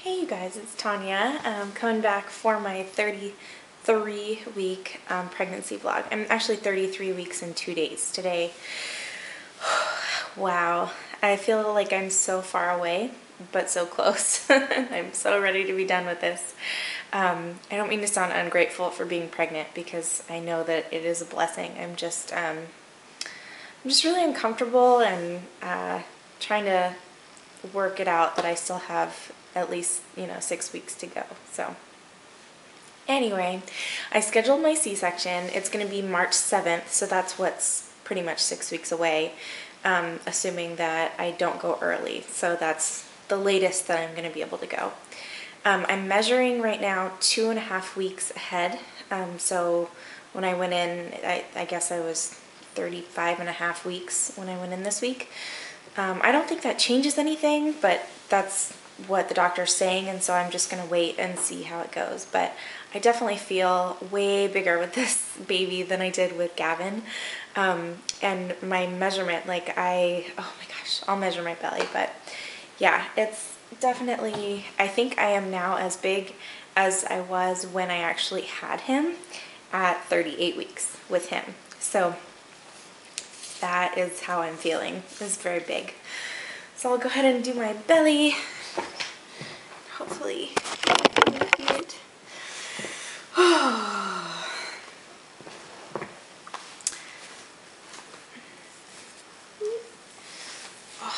Hey you guys, it's Tanya. Coming back for my 33-week pregnancy vlog. I'm actually 33 weeks and 2 days today. Wow, I feel like I'm so far away, but so close. I'm so ready to be done with this. I don't mean to sound ungrateful for being pregnant because I know that it is a blessing. I'm just really uncomfortable and trying to work it out that I still have at least 6 weeks to go. So anyway, I scheduled my C-section. It's going to be March 7th, so that's what's pretty much 6 weeks away, assuming that I don't go early. So that's the latest that I'm going to be able to go. I'm measuring right now 2.5 weeks ahead. So when I went in, I guess I was 35.5 weeks when I went in this week. I don't think that changes anything, but that's what the doctor's saying, and so I'm just going to wait and see how it goes. But I definitely feel way bigger with this baby than I did with Gavin. And my measurement, oh my gosh, I'll measure my belly, but yeah, it's definitely, I think I am now as big as I was when I actually had him at 38 weeks with him. So that is how I'm feeling. It's very big. So I'll go ahead and do my belly. Hopefully you can see it. Oh, I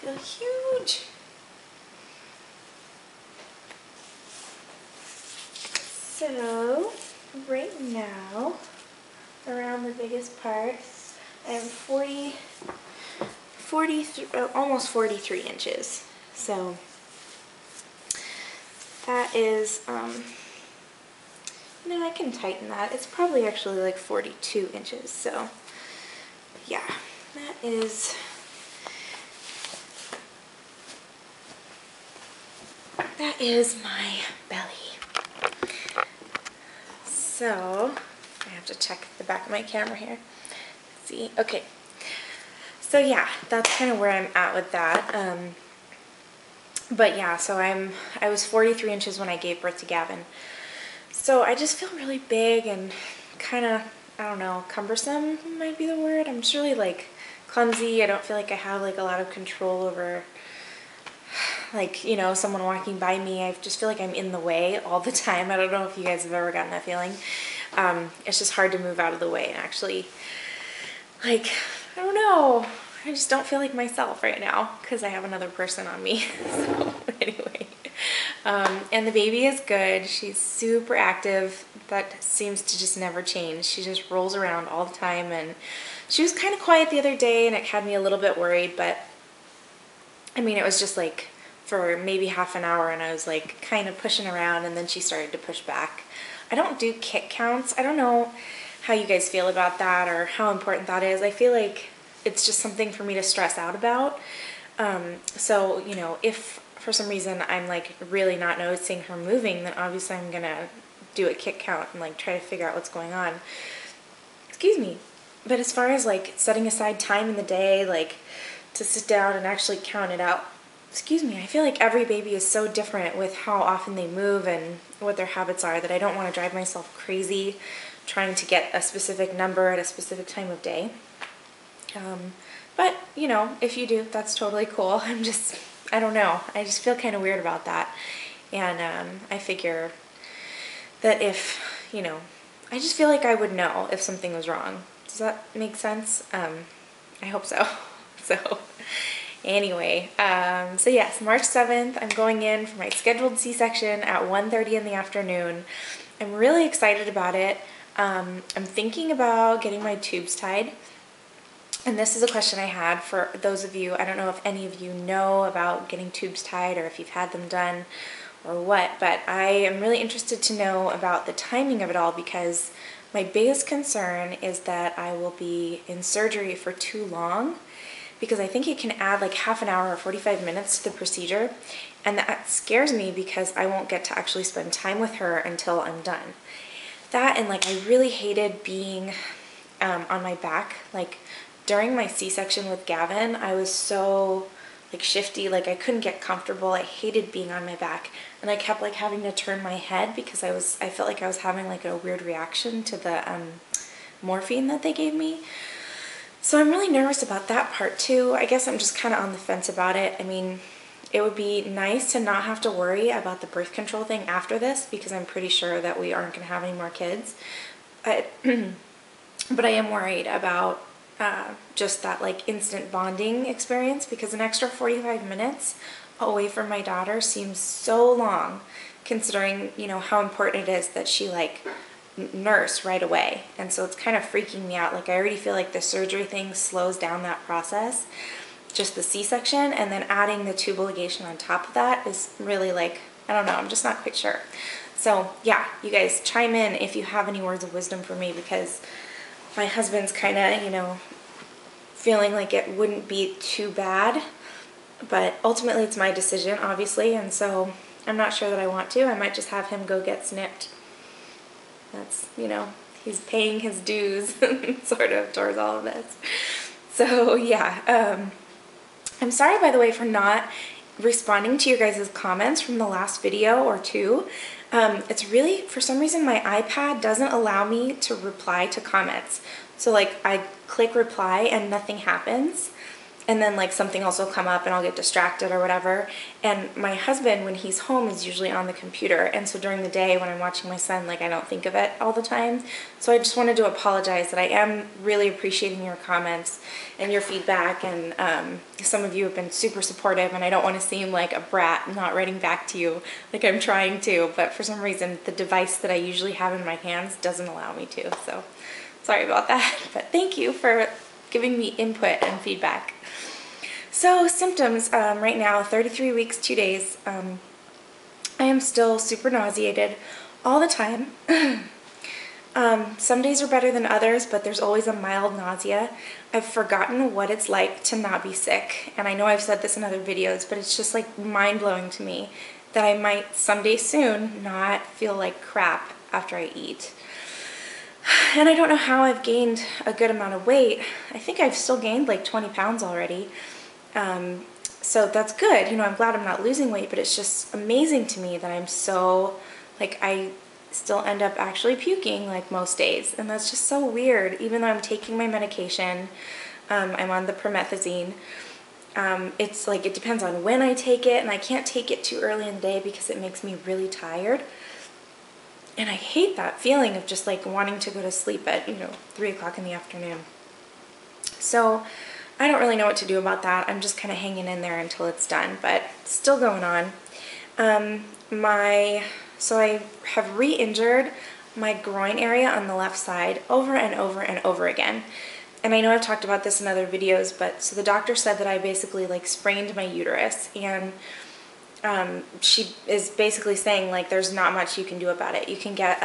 feel huge. So right now, around the biggest part, I am 43, almost 43 inches. So that is, I can tighten that. It's probably actually like 42 inches. So yeah, that is my belly. So I have to check the back of my camera here. Let's see. Okay. So yeah, that's kind of where I'm at with that. But yeah, so I was 43 inches when I gave birth to Gavin. So I just feel really big and kind of, I don't know, cumbersome might be the word. I'm just really clumsy. I don't feel like I have a lot of control over someone walking by me. I just feel like I'm in the way all the time. I don't know if you guys have ever gotten that feeling. It's just hard to move out of the way and actually, I don't know. I just don't feel like myself right now because I have another person on me. So anyway, and the baby is good. She's super active. That seems to just never change. She just rolls around all the time, and she was kind of quiet the other day and it had me a little bit worried, but I mean, it was just for maybe half an hour and I was kind of pushing around, and then she started to push back. I don't do kick counts. I don't know how you guys feel about that or how important that is. I feel like it's just something for me to stress out about. So, if for some reason I'm really not noticing her moving, then obviously I'm gonna do a kick count and try to figure out what's going on. Excuse me. But as far as setting aside time in the day, to sit down and actually count it out, excuse me, I feel like every baby is so different with how often they move and what their habits are that I don't want to drive myself crazy trying to get a specific number at a specific time of day. But, if you do, that's totally cool. I don't know. I just feel kind of weird about that. And I figure that if, I just feel like I would know if something was wrong. Does that make sense? I hope so. So anyway, so yes, March 7th, I'm going in for my scheduled C-section at 1:30 in the afternoon. I'm really excited about it. I'm thinking about getting my tubes tied. And this is a question I had for those of you, I don't know if any of you know about getting tubes tied or if you've had them done or what, but I am really interested to know about the timing of it all because my biggest concern is that I will be in surgery for too long, because I think it can add half an hour or 45 minutes to the procedure, and that scares me because I won't get to actually spend time with her until I'm done. That and I really hated being on my back. During my C-section with Gavin, I was so like shifty, like I couldn't get comfortable. I hated being on my back, and I kept like having to turn my head because I felt like I was having like a weird reaction to the morphine that they gave me. So I'm really nervous about that part too. I guess I'm just kind of on the fence about it. I mean, it would be nice to not have to worry about the birth control thing after this, because I'm pretty sure that we aren't going to have any more kids. But I am worried about just that like instant bonding experience, because an extra 45 minutes away from my daughter seems so long, considering, you know, how important it is that she like nurse right away. And so it's kind of freaking me out. Like, I already feel like the surgery thing slows down that process, just the C-section, and then adding the tube ligation on top of that is really like, I don't know, I'm just not quite sure. So yeah, you guys chime in if you have any words of wisdom for me, because my husband's kind of, you know, feeling like it wouldn't be too bad, but ultimately it's my decision, obviously, and so I'm not sure that I want to. I might just have him go get snipped. That's, you know, he's paying his dues sort of towards all of this. So yeah, I'm sorry, by the way, for not responding to your guys' comments from the last video or two. It's really, for some reason, my iPad doesn't allow me to reply to comments. So like I click reply and nothing happens. And then like something else will come up and I'll get distracted or whatever. And my husband, when he's home, is usually on the computer. And so during the day when I'm watching my son, like I don't think of it all the time. So I just wanted to apologize that I am really appreciating your comments and your feedback. And some of you have been super supportive, and I don't want to seem like a brat not writing back to you like I'm trying to. But for some reason, the device that I usually have in my hands doesn't allow me to. So sorry about that. But thank you for giving me input and feedback. So symptoms, right now, 33 weeks, 2 days. I am still super nauseated all the time. Some days are better than others, but there's always a mild nausea. I've forgotten what it's like to not be sick. And I know I've said this in other videos, but it's just like mind-blowing to me that I might someday soon not feel like crap after I eat. And I don't know how I've gained a good amount of weight. I think I've still gained like 20 pounds already. So that's good. You know, I'm glad I'm not losing weight, but it's just amazing to me that I'm so, like, I still end up actually puking like most days. And that's just so weird, even though I'm taking my medication. I'm on the promethazine. It's like, it depends on when I take it, and I can't take it too early in the day because it makes me really tired. And I hate that feeling of just like wanting to go to sleep at, 3 o'clock in the afternoon. So I don't really know what to do about that. I'm just kind of hanging in there until it's done, but still going on. So I have re-injured my groin area on the left side over and over and over again. And I know I've talked about this in other videos, but so the doctor said that I basically like sprained my uterus, and she is basically saying like there's not much you can do about it. You can get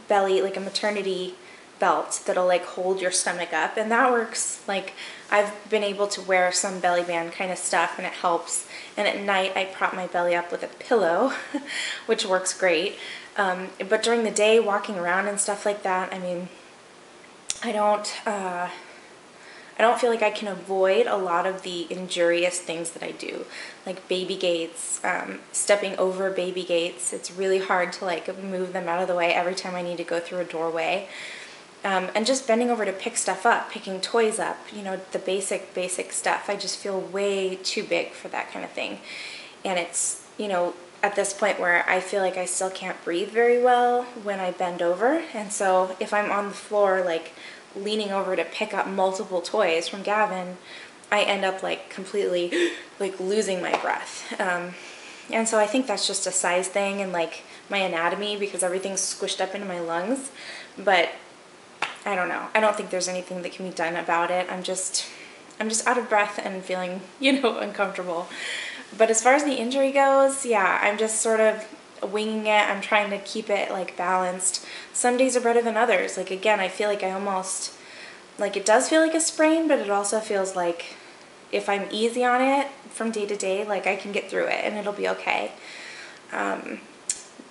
belly, like a maternity belt that'll like hold your stomach up, and that works. Like, I've been able to wear some belly band kind of stuff, and it helps. And at night I prop my belly up with a pillow which works great. But during the day, walking around and stuff like that, I mean, I don't feel like I can avoid a lot of the injurious things that I do, like baby gates, stepping over baby gates. It's really hard to like move them out of the way every time I need to go through a doorway. And just bending over to pick stuff up, picking toys up, the basic stuff. I just feel way too big for that kind of thing. And it's, at this point where I feel like I still can't breathe very well when I bend over. And so if I'm on the floor, like leaning over to pick up multiple toys from Gavin, I end up like completely like losing my breath. And so I think that's just a size thing and like my anatomy, because everything's squished up into my lungs. But I don't know. I don't think there's anything that can be done about it. I'm just out of breath and feeling, uncomfortable. But as far as the injury goes, yeah, I'm just sort of winging it. I'm trying to keep it like balanced. Some days are better than others. Like, again, I feel like I almost, like, it does feel like a sprain, but it also feels like if I'm easy on it from day to day, like I can get through it and it'll be okay.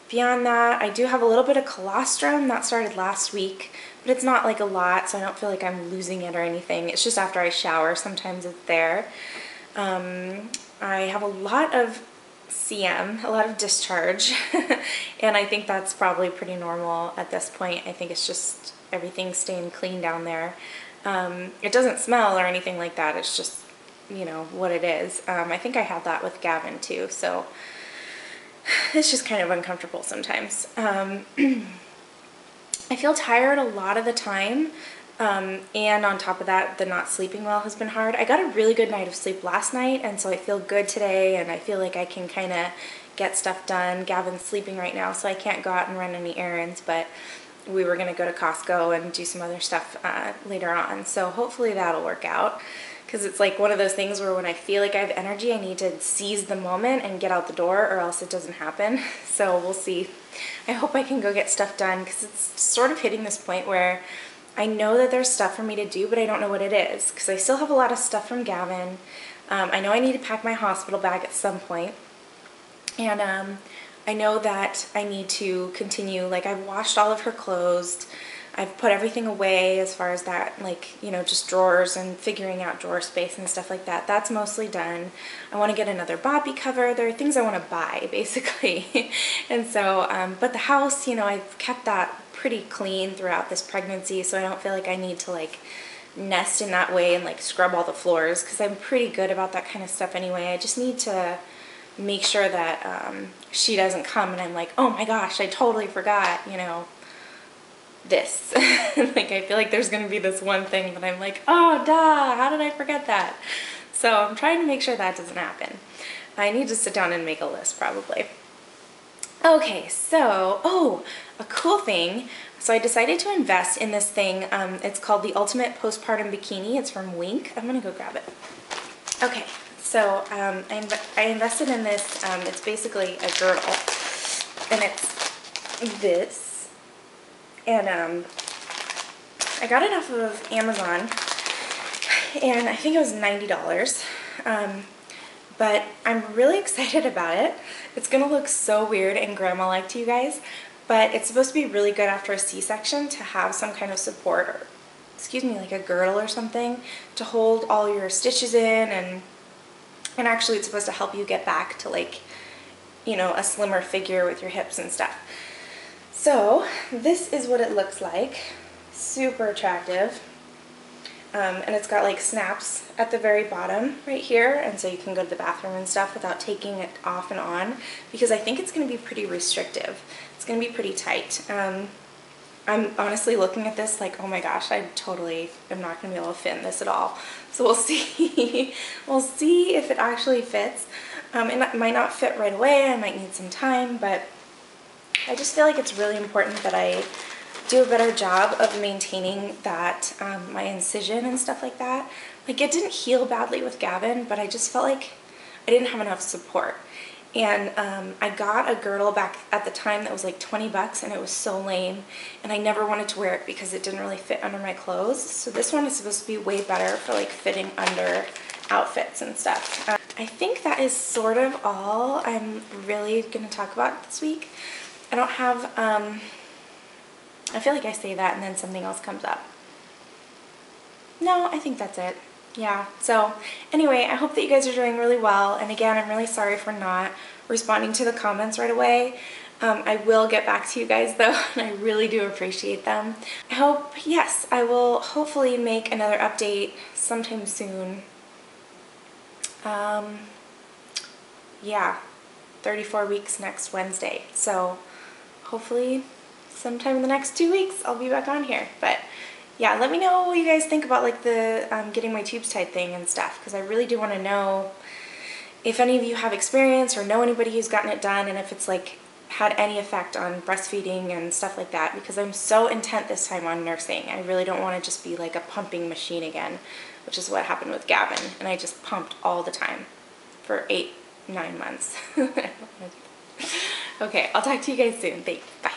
Beyond that, I do have a little bit of colostrum that started last week, but it's not like a lot, so I don't feel like I'm losing it or anything. It's just after I shower, sometimes it's there. I have a lot of CM, a lot of discharge, and I think that's probably pretty normal at this point. I think it's just everything staying clean down there. It doesn't smell or anything like that. It's just, you know, what it is. I think I had that with Gavin too, so it's just kind of uncomfortable sometimes. I feel tired a lot of the time. And on top of that, the not sleeping well has been hard. I got a really good night of sleep last night, and so I feel good today, and I feel like I can kind of get stuff done. Gavin's sleeping right now, so I can't go out and run any errands, but we were going to go to Costco and do some other stuff later on, so hopefully that'll work out, because it's like one of those things where when I feel like I have energy, I need to seize the moment and get out the door, or else it doesn't happen. So we'll see. I hope I can go get stuff done, because it's sort of hitting this point where I know that there's stuff for me to do, but I don't know what it is, because I still have a lot of stuff from Gavin. I know I need to pack my hospital bag at some point, and I know that I need to continue, like I've washed all of her clothes, I've put everything away as far as that, like, you know, just drawers and figuring out drawer space and stuff like that. That's mostly done. I want to get another Bobbie cover. There are things I want to buy, basically. And so, but the house, you know, I've kept that pretty clean throughout this pregnancy, so I don't feel like I need to like nest in that way and like scrub all the floors, because I'm pretty good about that kind of stuff anyway. I just need to make sure that she doesn't come and I'm like, oh my gosh, I totally forgot, you know, this. Like I feel like there's gonna be this one thing that I'm like, oh duh, how did I forget that? So I'm trying to make sure that doesn't happen. I need to sit down and make a list probably. Okay, so, oh, a cool thing. So I decided to invest in this thing. It's called the Ultimate Postpartum Bikini. It's from Wink. I'm gonna go grab it. Okay, so I invested in this. It's basically a girdle, and it's this. And I got it off of Amazon, and I think it was $90. But I'm really excited about it. It's gonna look so weird and grandma-like to you guys, but it's supposed to be really good after a C-section to have some kind of support, or excuse me, like a girdle or something to hold all your stitches in, and actually it's supposed to help you get back to, like, you know, a slimmer figure with your hips and stuff. So this is what it looks like. Super attractive. And it's got like snaps at the very bottom right here, and so you can go to the bathroom and stuff without taking it off and on, because I think it's going to be pretty restrictive. It's going to be pretty tight. I'm honestly looking at this like, oh my gosh, I totally am not going to be able to fit in this at all. So we'll see. We'll see if it actually fits. It might not fit right away. I might need some time, but I just feel like it's really important that I do a better job of maintaining that, my incision and stuff like that. Like, it didn't heal badly with Gavin, but I just felt like I didn't have enough support. And I got a girdle back at the time that was like 20 bucks, and it was so lame, and I never wanted to wear it because it didn't really fit under my clothes. So this one is supposed to be way better for like fitting under outfits and stuff. I think that is sort of all I'm really going to talk about this week. I don't have, I feel like I say that and then something else comes up. No, I think that's it. Yeah, so anyway, I hope that you guys are doing really well, and again, I'm really sorry for not responding to the comments right away. I will get back to you guys though, and I really do appreciate them. I hope, yes, I will hopefully make another update sometime soon. Yeah, 34 weeks next Wednesday, so hopefully sometime in the next 2 weeks I'll be back on here. But yeah, let me know what you guys think about like the getting my tubes tied thing and stuff, because I really do want to know if any of you have experience or know anybody who's gotten it done, and if it's like had any effect on breastfeeding and stuff like that, because I'm so intent this time on nursing. I really don't want to just be like a pumping machine again, which is what happened with Gavin, and I just pumped all the time for 8-9 months. Okay, I'll talk to you guys soon. Thanks. Bye.